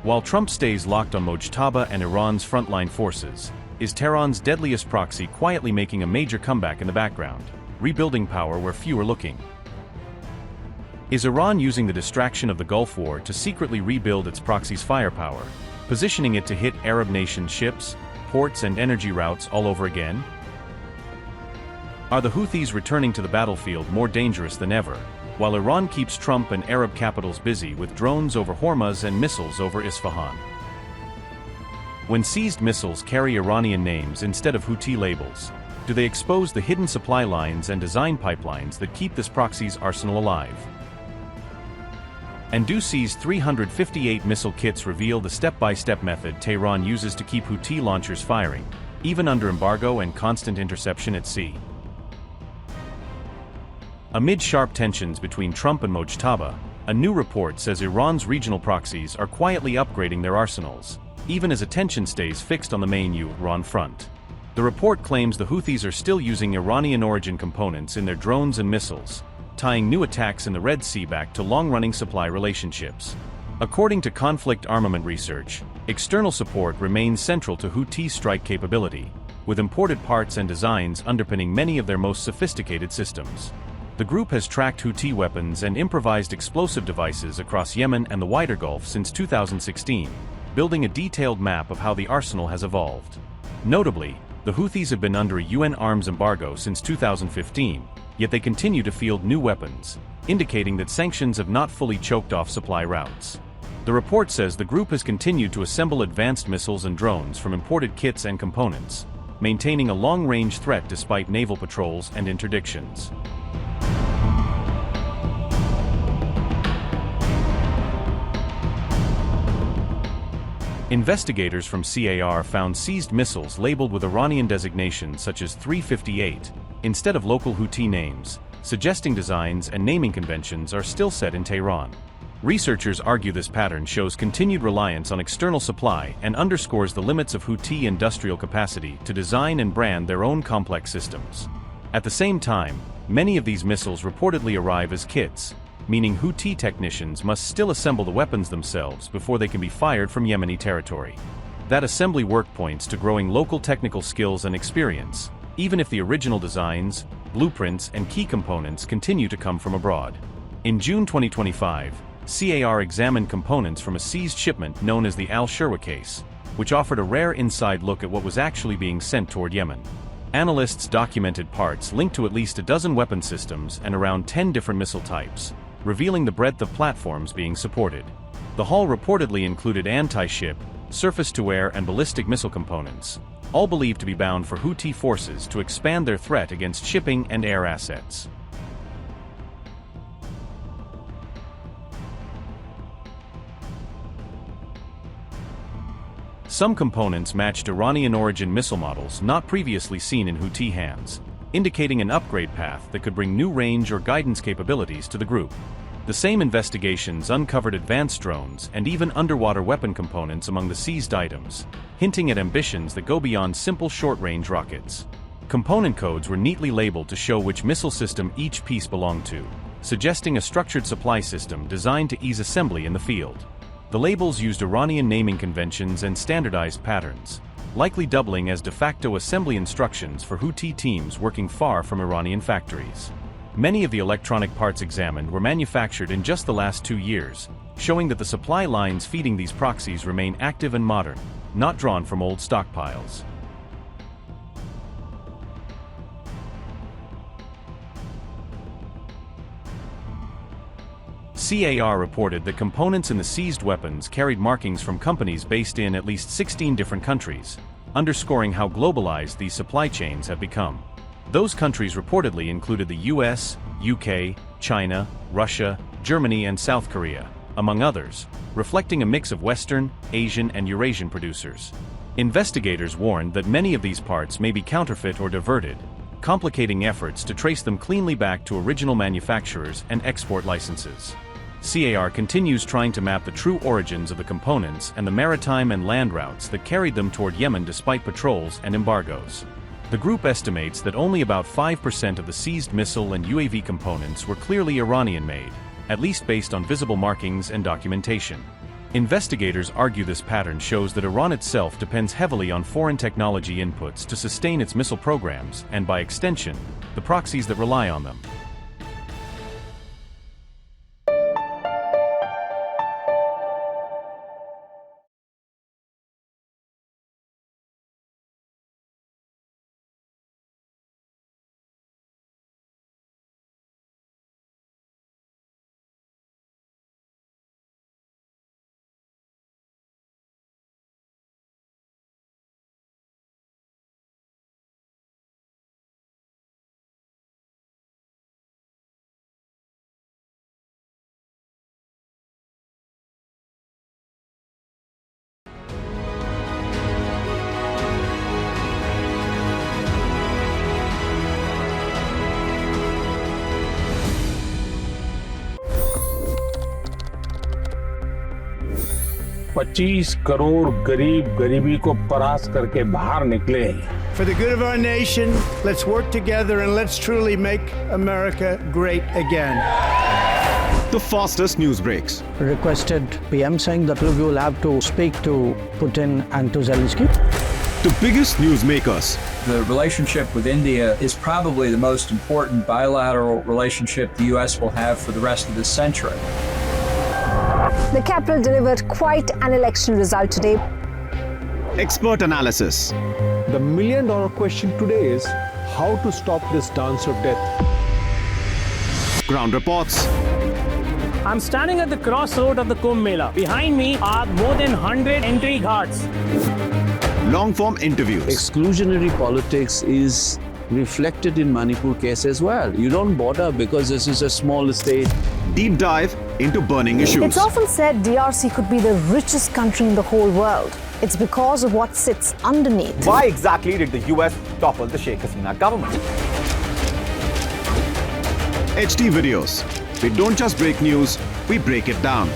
While Trump stays locked on Mojtaba and Iran's frontline forces, is Tehran's deadliest proxy quietly making a major comeback in the background, rebuilding power where few are looking? Is Iran using the distraction of the Gulf War to secretly rebuild its proxy's firepower, positioning it to hit Arab nation ships, ports and energy routes all over again? Are the Houthis returning to the battlefield more dangerous than ever, while Iran keeps Trump and Arab capitals busy with drones over Hormuz and missiles over Isfahan? When seized missiles carry Iranian names instead of Houthi labels, do they expose the hidden supply lines and design pipelines that keep this proxy's arsenal alive? And do seized 358 missile kits reveal the step-by-step method Tehran uses to keep Houthi launchers firing, even under embargo and constant interception at sea? Amid sharp tensions between Trump and Mojtaba, a new report says Iran's regional proxies are quietly upgrading their arsenals, even as attention stays fixed on the main Iran front. The report claims the Houthis are still using Iranian-origin components in their drones and missiles, tying new attacks in the Red Sea back to long-running supply relationships. According to Conflict Armament Research, external support remains central to Houthi strike capability, with imported parts and designs underpinning many of their most sophisticated systems. The group has tracked Houthi weapons and improvised explosive devices across Yemen and the wider Gulf since 2016, building a detailed map of how the arsenal has evolved. Notably, the Houthis have been under a UN arms embargo since 2015, yet they continue to field new weapons, indicating that sanctions have not fully choked off supply routes. The report says the group has continued to assemble advanced missiles and drones from imported kits and components, maintaining a long-range threat despite naval patrols and interdictions. Investigators from CAR found seized missiles labeled with Iranian designations such as 358, instead of local Houthi names, suggesting designs and naming conventions are still set in Tehran. Researchers argue this pattern shows continued reliance on external supply and underscores the limits of Houthi industrial capacity to design and brand their own complex systems. At the same time, many of these missiles reportedly arrive as kits, meaning Houthi technicians must still assemble the weapons themselves before they can be fired from Yemeni territory. That assembly work points to growing local technical skills and experience, even if the original designs, blueprints, and key components continue to come from abroad. In June 2025, CAR examined components from a seized shipment known as the Al-Shirwa case, which offered a rare inside look at what was actually being sent toward Yemen. Analysts documented parts linked to at least a dozen weapon systems and around 10 different missile types, revealing the breadth of platforms being supported. The haul reportedly included anti-ship, surface-to-air and ballistic missile components, all believed to be bound for Houthi forces to expand their threat against shipping and air assets. Some components matched Iranian-origin missile models not previously seen in Houthi hands, indicating an upgrade path that could bring new range or guidance capabilities to the group. The same investigations uncovered advanced drones and even underwater weapon components among the seized items, hinting at ambitions that go beyond simple short-range rockets. Component codes were neatly labeled to show which missile system each piece belonged to, suggesting a structured supply system designed to ease assembly in the field. The labels used Iranian naming conventions and standardized patterns, likely doubling as de facto assembly instructions for Houthi teams working far from Iranian factories. Many of the electronic parts examined were manufactured in just the last 2 years, showing that the supply lines feeding these proxies remain active and modern, not drawn from old stockpiles. CAR reported that components in the seized weapons carried markings from companies based in at least 16 different countries, underscoring how globalized these supply chains have become. Those countries reportedly included the US, UK, China, Russia, Germany, and South Korea, among others, reflecting a mix of Western, Asian, and Eurasian producers. Investigators warned that many of these parts may be counterfeit or diverted, complicating efforts to trace them cleanly back to original manufacturers and export licenses. CAR continues trying to map the true origins of the components and the maritime and land routes that carried them toward Yemen despite patrols and embargoes. The group estimates that only about 5% of the seized missile and UAV components were clearly Iranian-made, at least based on visible markings and documentation. Investigators argue this pattern shows that Iran itself depends heavily on foreign technology inputs to sustain its missile programs and, by extension, the proxies that rely on them. $25 crore गरीब गरीबी को परास्त करके बाहर निकले। For the good of our nation, let's work together and let's truly make America great again. The fastest news breaks. Requested PM saying that look, you will have to speak to Putin and to Zelensky. The biggest newsmakers. The relationship with India is probably the most important bilateral relationship the U.S. will have for the rest of this century. The capital delivered quite an election result today. Expert analysis. The million-dollar question today is how to stop this dance of death. Ground reports. I'm standing at the crossroad of the Kumbh Mela. Behind me are more than 100 entry guards. Long-form interviews. Exclusionary politics is reflected in Manipur case as well. You don't bother because this is a small state. Deep dive into burning issues. It's often said DRC could be the richest country in the whole world. It's because of what sits underneath. Why exactly did the US topple the Sheikh Hasina government? HD videos. We don't just break news, we break it down.